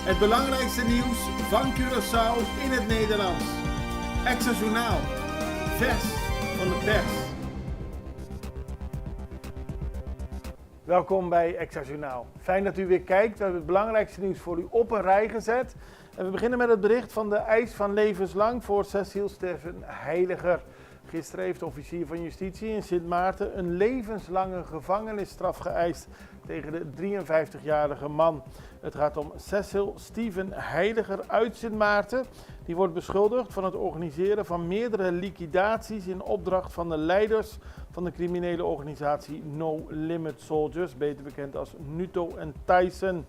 Het belangrijkste nieuws van Curaçao in het Nederlands. Extra Journaal. Vers van de pers. Welkom bij Extra Journaal. Fijn dat u weer kijkt. We hebben het belangrijkste nieuws voor u op een rij gezet. En we beginnen met het bericht van de eis van levenslang voor Cecile Steffen Heiliger. Gisteren heeft de officier van justitie in Sint Maarten een levenslange gevangenisstraf geëist tegen de 53-jarige man. Het gaat om Cecile Steffen Heiliger uit Sint Maarten. Die wordt beschuldigd van het organiseren van meerdere liquidaties in opdracht van de leiders van de criminele organisatie No Limit Soldiers, beter bekend als Nuto en Tyson.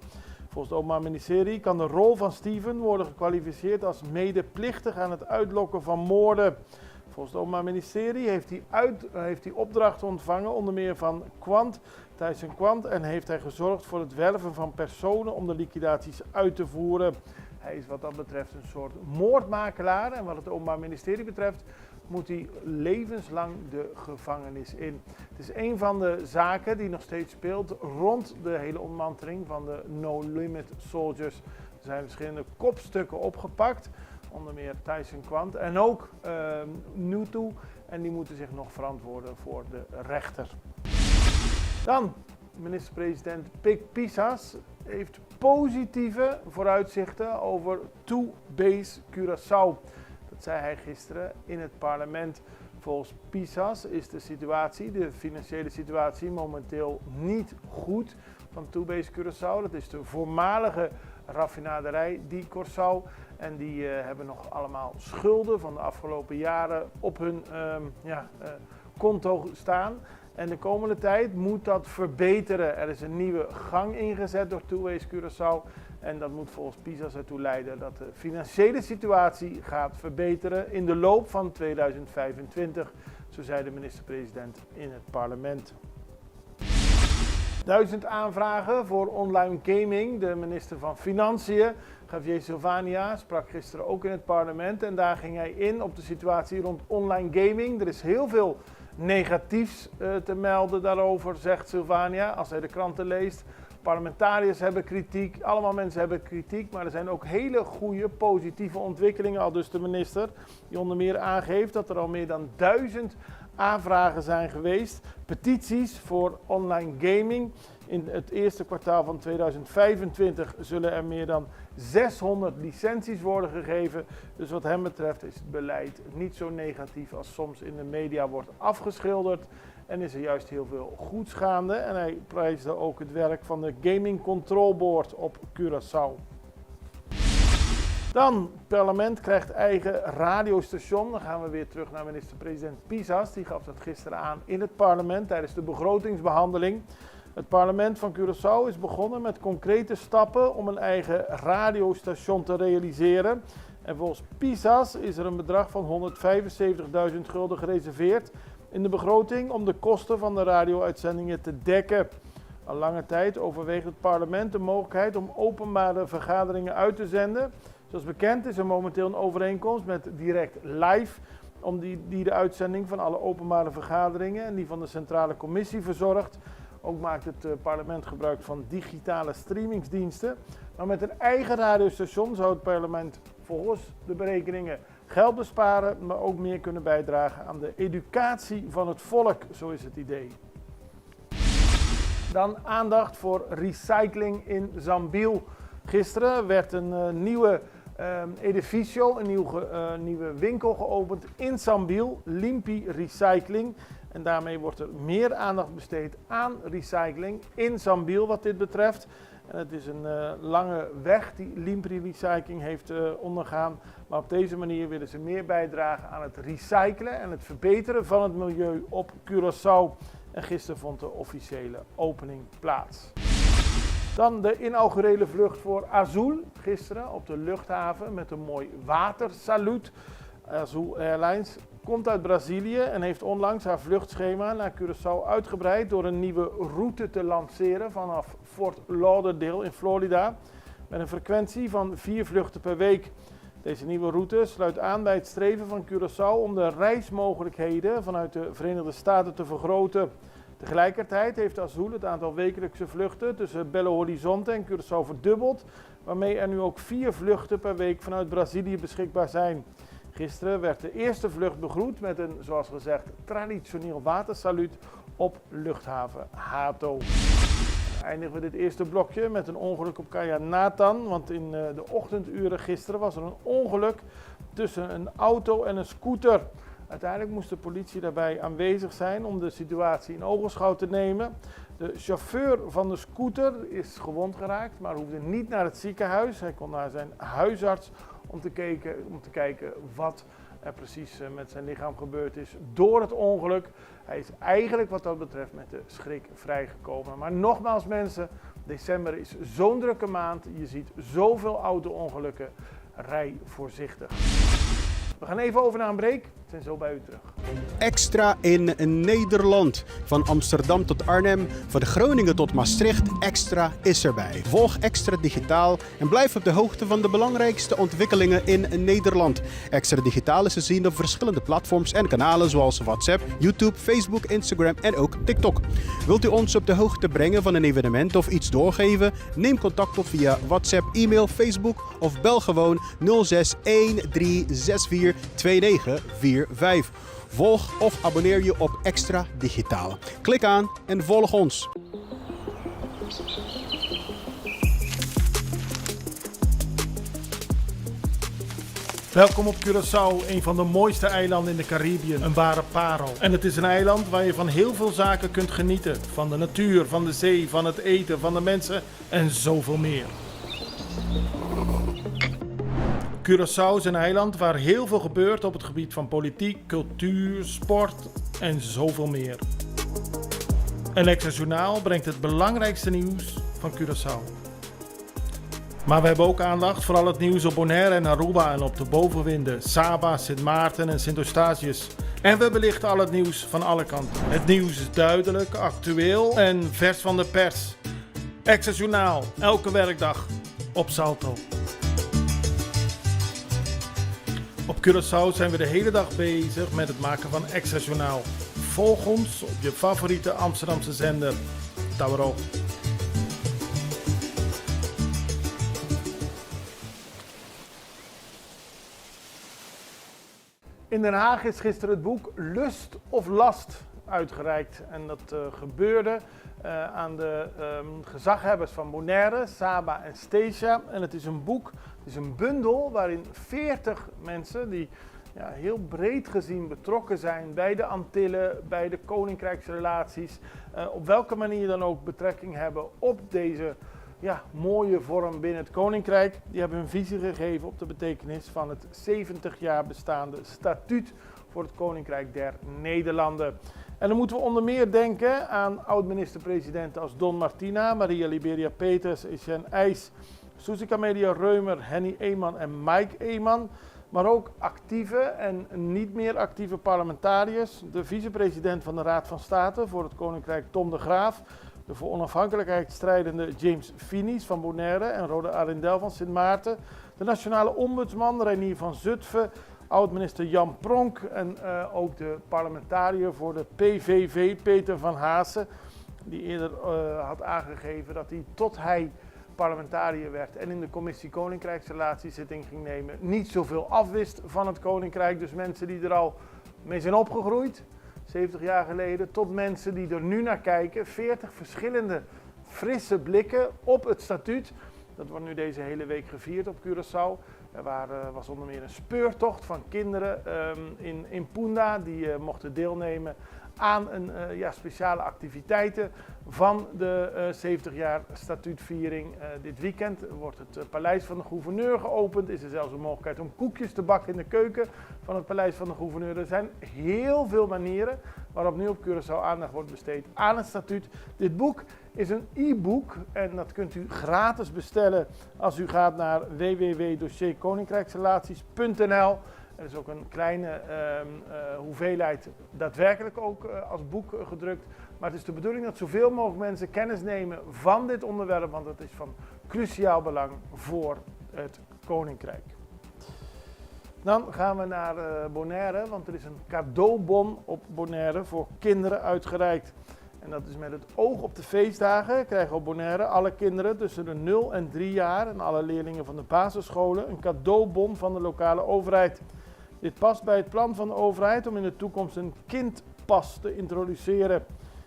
Volgens het Openbaar Ministerie kan de rol van Steffen worden gekwalificeerd als medeplichtig aan het uitlokken van moorden. Volgens het Openbaar Ministerie heeft hij opdrachten ontvangen, onder meer van Tyson Quant, en heeft hij gezorgd voor het werven van personen om de liquidaties uit te voeren. Hij is wat dat betreft een soort moordmakelaar en wat het Openbaar Ministerie betreft moet hij levenslang de gevangenis in. Het is een van de zaken die nog steeds speelt rond de hele ontmanteling van de No Limit Soldiers. Er zijn verschillende kopstukken opgepakt, onder meer Tyson Quant en ook Nuto, en die moeten zich nog verantwoorden voor de rechter. Dan, minister-president Pik Pisas heeft positieve vooruitzichten over Two-Base Curaçao. Dat zei hij gisteren in het parlement. Volgens Pisas is de financiële situatie, momenteel niet goed van Two-Base Curaçao. Dat is de voormalige raffinaderij die Curaçao. En die hebben nog allemaal schulden van de afgelopen jaren op hun konto staan. En de komende tijd moet dat verbeteren. Er is een nieuwe gang ingezet door Two-Base Curaçao. En dat moet volgens Pisas ertoe leiden dat de financiële situatie gaat verbeteren in de loop van 2025. Zo zei de minister-president in het parlement. 1000 aanvragen voor online gaming. De minister van Financiën, Javier Silvania, sprak gisteren ook in het parlement. En daar ging hij in op de situatie rond online gaming. Er is heel veel negatiefs te melden daarover, zegt Silvania, als hij de kranten leest. Parlementariërs hebben kritiek, allemaal mensen hebben kritiek, maar er zijn ook hele goede positieve ontwikkelingen, al dus de minister, die onder meer aangeeft dat er al meer dan 1000 aanvragen zijn geweest, petities voor online gaming. In het eerste kwartaal van 2025 zullen er meer dan 600 licenties worden gegeven. Dus wat hem betreft is het beleid niet zo negatief als soms in de media wordt afgeschilderd. En is er juist heel veel goeds gaande. En hij prijsde ook het werk van de Gaming Control Board op Curaçao. Dan, het parlement krijgt eigen radiostation. Dan gaan we weer terug naar minister-president Pisas. Die gaf dat gisteren aan in het parlement tijdens de begrotingsbehandeling. Het parlement van Curaçao is begonnen met concrete stappen om een eigen radiostation te realiseren. En volgens Pisas is er een bedrag van 175.000 gulden gereserveerd in de begroting om de kosten van de radio-uitzendingen te dekken. Al lange tijd overweegt het parlement de mogelijkheid om openbare vergaderingen uit te zenden. Zoals bekend is er momenteel een overeenkomst met Direct Live, om die de uitzending van alle openbare vergaderingen en die van de Centrale Commissie verzorgt. Ook maakt het parlement gebruik van digitale streamingsdiensten. Maar met een eigen radiostation zou het parlement volgens de berekeningen geld besparen, maar ook meer kunnen bijdragen aan de educatie van het volk, zo is het idee. Dan aandacht voor recycling in Zambiel. Gisteren werd een nieuwe edificio, een nieuwe winkel geopend in Zambiel, Limpi Recycling. En daarmee wordt er meer aandacht besteed aan recycling in Zambiel wat dit betreft. En het is een lange weg die Limpi Recycling heeft ondergaan. Maar op deze manier willen ze meer bijdragen aan het recyclen en het verbeteren van het milieu op Curaçao. En gisteren vond de officiële opening plaats. Dan de inaugurele vlucht voor Azul, gisteren op de luchthaven met een mooi watersaluut. Azul Airlines komt uit Brazilië en heeft onlangs haar vluchtschema naar Curaçao uitgebreid door een nieuwe route te lanceren vanaf Fort Lauderdale in Florida met een frequentie van 4 vluchten per week. Deze nieuwe route sluit aan bij het streven van Curaçao om de reismogelijkheden vanuit de Verenigde Staten te vergroten. Tegelijkertijd heeft Azul het aantal wekelijkse vluchten tussen Belo Horizonte en Curaçao verdubbeld, waarmee er nu ook 4 vluchten per week vanuit Brazilië beschikbaar zijn. Gisteren werd de eerste vlucht begroet met een, zoals gezegd, traditioneel watersaluut op luchthaven Hato. Eindigen we dit eerste blokje met een ongeluk op Kaia Nathan, want in de ochtenduren gisteren was er een ongeluk tussen een auto en een scooter. Uiteindelijk moest de politie daarbij aanwezig zijn om de situatie in ogenschouw te nemen. De chauffeur van de scooter is gewond geraakt, maar hoefde niet naar het ziekenhuis. Hij kon naar zijn huisarts om te kijken wat er precies met zijn lichaam gebeurd is door het ongeluk. Hij is eigenlijk wat dat betreft met de schrik vrijgekomen. Maar nogmaals mensen, december is zo'n drukke maand. Je ziet zoveel auto-ongelukken. Rij voorzichtig. We gaan even over naar een break. We zijn zo bij u terug. Extra in Nederland. Van Amsterdam tot Arnhem, van Groningen tot Maastricht. Extra is erbij. Volg Extra Digitaal en blijf op de hoogte van de belangrijkste ontwikkelingen in Nederland. Extra Digitaal is te zien op verschillende platforms en kanalen zoals WhatsApp, YouTube, Facebook, Instagram en ook TikTok. Wilt u ons op de hoogte brengen van een evenement of iets doorgeven? Neem contact op via WhatsApp, e-mail, Facebook of bel gewoon 06 1364 2945. Volg of abonneer je op Extra Digitaal. Klik aan en volg ons. Welkom op Curaçao, een van de mooiste eilanden in de Caribiën, een ware parel. En het is een eiland waar je van heel veel zaken kunt genieten. Van de natuur, van de zee, van het eten, van de mensen en zoveel meer. Curaçao is een eiland waar heel veel gebeurt op het gebied van politiek, cultuur, sport en zoveel meer. En Extra Journaal brengt het belangrijkste nieuws van Curaçao. Maar we hebben ook aandacht voor al het nieuws op Bonaire en Aruba en op de bovenwinden, Saba, Sint Maarten en Sint Eustatius. En we belichten al het nieuws van alle kanten. Het nieuws is duidelijk, actueel en vers van de pers. Extra Journaal, elke werkdag op Salto. Op Curaçao zijn we de hele dag bezig met het maken van Extra Journaal. Volg ons op je favoriete Amsterdamse zender, Tauro. In Den Haag is gisteren het boek Lust of Last uitgereikt. En dat gebeurde aan de gezaghebbers van Bonaire, Saba en Stasia. En het is een boek, het is een bundel waarin 40 mensen die heel breed gezien betrokken zijn bij de Antillen, bij de koninkrijksrelaties, op welke manier dan ook betrekking hebben op deze mooie vorm binnen het koninkrijk. Die hebben hun visie gegeven op de betekenis van het 70 jaar bestaande statuut voor het Koninkrijk der Nederlanden. En dan moeten we onder meer denken aan oud-minister-presidenten als Don Martina, Maria Liberia Peters, Etienne IJs, Suzy Camelia Reumer, Henny Eeman en Mike Eeman. Maar ook actieve en niet meer actieve parlementariërs. De vicepresident van de Raad van State voor het Koninkrijk Tom de Graaf. De voor onafhankelijkheid strijdende James Finis van Bonaire en Rode Arendel van Sint Maarten. De nationale ombudsman Reinier van Zutphen. Oud-minister Jan Pronk en ook de parlementariër voor de PVV Peter van Haasen. Die eerder had aangegeven dat hij tot hij parlementariër werd en in de commissie Koninkrijksrelaties zitting ging nemen, niet zoveel afwist van het Koninkrijk. Dus mensen die er al mee zijn opgegroeid, 70 jaar geleden, tot mensen die er nu naar kijken. 40 verschillende frisse blikken op het statuut. Dat wordt nu deze hele week gevierd op Curaçao. Er was onder meer een speurtocht van kinderen in Punda die mochten deelnemen aan een speciale activiteiten van de 70 jaar statuutviering. Dit weekend wordt het paleis van de gouverneur geopend. Is er zelfs een mogelijkheid om koekjes te bakken in de keuken van het paleis van de gouverneur. Er zijn heel veel manieren waarop nu op Curaçao aandacht wordt besteed aan het statuut. Dit boek is een e-book en dat kunt u gratis bestellen als u gaat naar www.dossierkoninkrijksrelaties.nl. Er is ook een kleine hoeveelheid daadwerkelijk ook als boek gedrukt. Maar het is de bedoeling dat zoveel mogelijk mensen kennis nemen van dit onderwerp, want het is van cruciaal belang voor het Koninkrijk. Dan gaan we naar Bonaire, want er is een cadeaubon op Bonaire voor kinderen uitgereikt. En dat is met het oog op de feestdagen krijgen op Bonaire alle kinderen tussen de 0 en 3 jaar en alle leerlingen van de basisscholen een cadeaubon van de lokale overheid. Dit past bij het plan van de overheid om in de toekomst een kindpas te introduceren.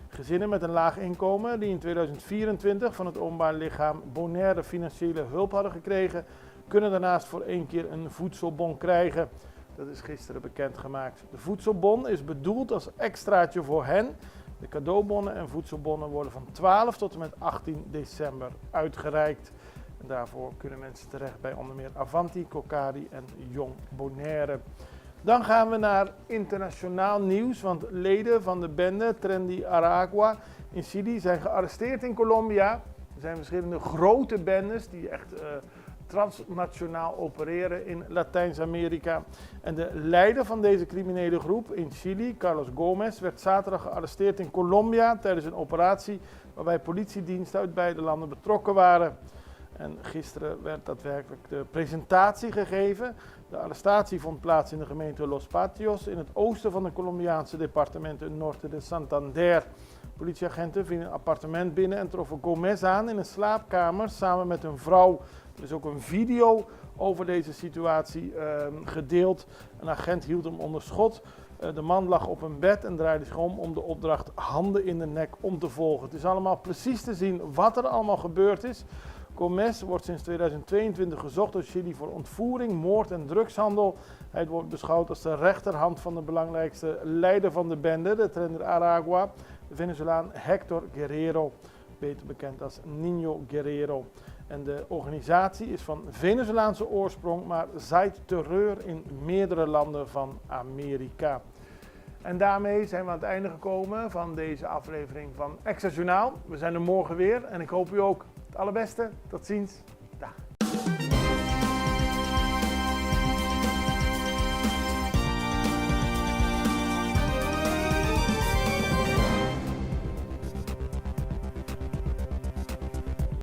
Gezinnen met een laag inkomen die in 2024 van het openbaar lichaam Bonaire financiële hulp hadden gekregen, kunnen daarnaast voor 1 keer een voedselbon krijgen. Dat is gisteren bekendgemaakt. De voedselbon is bedoeld als extraatje voor hen. De cadeaubonnen en voedselbonnen worden van 12 tot en met 18 december uitgereikt. En daarvoor kunnen mensen terecht bij onder meer Avanti, Kokari en Jong Bonaire. Dan gaan we naar internationaal nieuws, want leden van de bende Tren Aragua in Chili zijn gearresteerd in Colombia. Er zijn verschillende grote bendes die echt transnationaal opereren in Latijns-Amerika. En de leider van deze criminele groep in Chili, Carlos Gomez, werd zaterdag gearresteerd in Colombia tijdens een operatie waarbij politiediensten uit beide landen betrokken waren. En gisteren werd daadwerkelijk de presentatie gegeven. De arrestatie vond plaats in de gemeente Los Patios in het oosten van de Colombiaanse departementen Norte de Santander. Politieagenten vielen een appartement binnen en troffen Gomez aan in een slaapkamer samen met een vrouw. Er is ook een video over deze situatie gedeeld. Een agent hield hem onder schot. De man lag op een bed en draaide zich om de opdracht handen in de nek om te volgen. Het is allemaal precies te zien wat er allemaal gebeurd is. Gomez wordt sinds 2022 gezocht door Chili voor ontvoering, moord en drugshandel. Hij wordt beschouwd als de rechterhand van de belangrijkste leider van de bende, de Tren Aragua, de Venezolaan Héctor Guerrero, beter bekend als Niño Guerrero. En de organisatie is van Venezolaanse oorsprong, maar zaait terreur in meerdere landen van Amerika. En daarmee zijn we aan het einde gekomen van deze aflevering van Extra Journaal. We zijn er morgen weer en ik hoop u ook het allerbeste. Tot ziens. Dag.